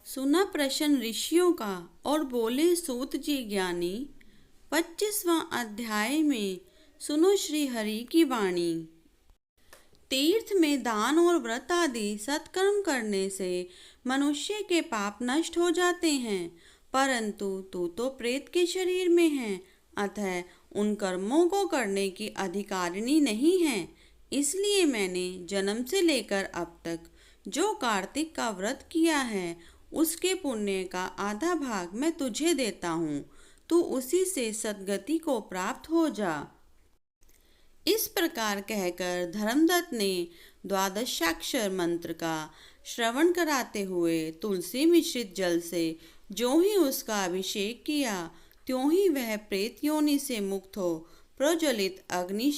सुना प्रश्न ऋषियों का और बोले सूत जी ज्ञानी। 25वां अध्याय में सुनो श्री हरि की वाणी। तीर्थ में दान और व्रत आदि सत्कर्म करने से मनुष्य के पाप नष्ट हो जाते हैं, परंतु तू तो प्रेत के शरीर में है, अतः उन कर्मों को करने की अधिकारिणी नहीं है। इसलिए मैंने जन्म से लेकर अब तक जो कार्तिक का व्रत किया है, उसके पुण्य का आधा भाग मैं तुझे देता हूँ। तू उसी से सद्गति को प्राप्त हो जा। इस प्रकार कहकर धर्मदत्त ने द्वादशाक्षर मंत्र का श्रवण कराते हुए तुलसी मिश्रित जल से जो ही उसका अभिषेक किया, त्यों ही वह प्रेत योनि से मुक्त हो प्रज्वलित अग्नि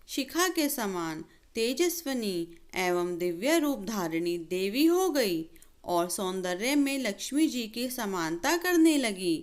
शिखा के समान तेजस्वनी एवं दिव्य रूप धारिणी देवी हो गई और सौंदर्य में लक्ष्मी जी की समानता करने लगी।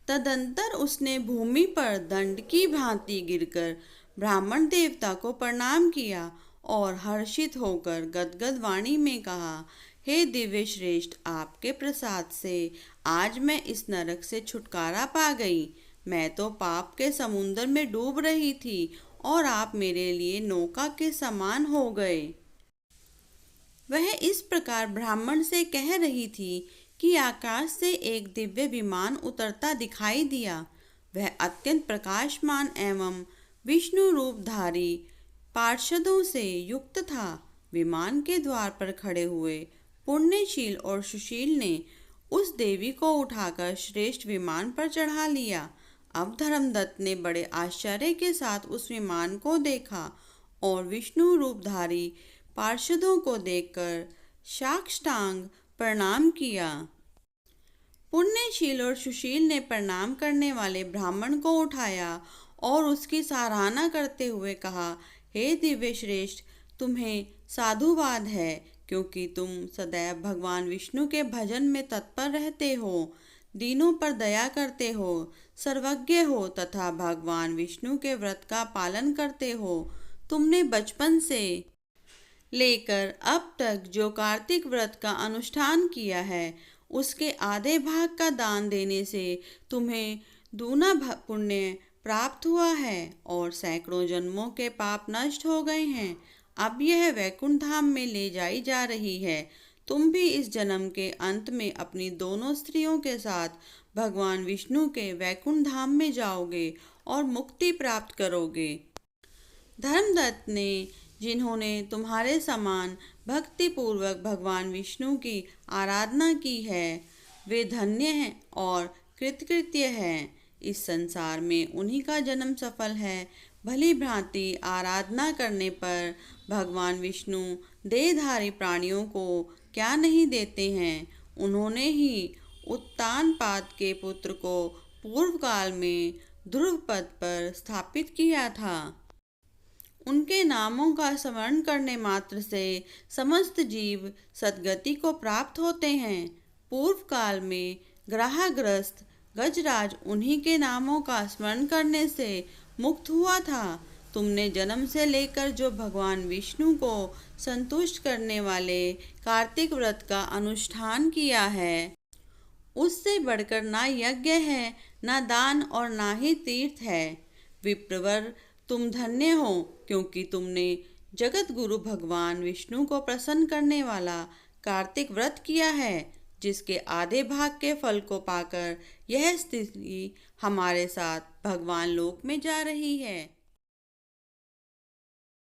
तदंतर उसने भूमि पर दंड की भांति गिरकर ब्राह्मण देवता को प्रणाम किया और हर्षित होकर गदगद वाणी में कहा, हे दिव्य श्रेष्ठ, आपके प्रसाद से आज मैं इस नरक से छुटकारा पा गई। मैं तो पाप के समुद्र में डूब रही थी और आप मेरे लिए नौका के समान हो गए। वह इस प्रकार ब्राह्मण से कह रही थी कि आकाश से एक दिव्य विमान उतरता दिखाई दिया। वह अत्यंत प्रकाशमान एवं विष्णु रूपधारी पार्षदों से युक्त था। विमान के द्वार पर खड़े हुए पुण्यशील और सुशील ने उस देवी को उठाकर श्रेष्ठ विमान पर चढ़ा लिया। अब धर्मदत्त ने बड़े आश्चर्य के साथ उस विमान को देखा और विष्णु रूपधारी पार्षदों को देखकर साष्टांग प्रणाम किया। पुण्यशील और सुशील ने प्रणाम करने वाले ब्राह्मण को उठाया और उसकी सराहना करते हुए कहा, हे दिव्य श्रेष्ठ, तुम्हें साधुवाद है, क्योंकि तुम सदैव भगवान विष्णु के भजन में तत्पर रहते हो, दीनों पर दया करते हो, सर्वज्ञ हो तथा भगवान विष्णु के व्रत का पालन करते हो। तुमने बचपन से लेकर अब तक जो कार्तिक व्रत का अनुष्ठान किया है, उसके आधे भाग का दान देने से तुम्हें दूना पुण्य प्राप्त हुआ है और सैकड़ों जन्मों के पाप नष्ट हो गए हैं। अब यह वैकुंठ धाम में ले जाई जा रही है। तुम भी इस जन्म के अंत में अपनी दोनों स्त्रियों के साथ भगवान विष्णु के वैकुंठ धाम में जाओगे और मुक्ति प्राप्त करोगे। धर्मदत्त ने, जिन्होंने तुम्हारे समान भक्ति पूर्वक भगवान विष्णु की आराधना की है, वे धन्य हैं और कृतकृत्य हैं। इस संसार में उन्हीं का जन्म सफल है। भली भांति आराधना करने पर भगवान विष्णु देहधारी प्राणियों को क्या नहीं देते हैं। उन्होंने ही उत्तानपाद के पुत्र को पूर्व काल में ध्रुव पद पर स्थापित किया था। उनके नामों का स्मरण करने मात्र से समस्त जीव सद्गति को प्राप्त होते हैं। पूर्व काल में ग्रहग्रस्त गजराज उन्हीं के नामों का स्मरण करने से मुक्त हुआ था। तुमने जन्म से लेकर जो भगवान विष्णु को संतुष्ट करने वाले कार्तिक व्रत का अनुष्ठान किया है, उससे बढ़कर ना यज्ञ है, ना दान और ना ही तीर्थ है। विप्रवर, तुम धन्य हो, क्योंकि तुमने जगत गुरु भगवान विष्णु को प्रसन्न करने वाला कार्तिक व्रत किया है, जिसके आधे भाग के फल को पाकर यह स्थिति हमारे साथ भगवान लोक में जा रही है।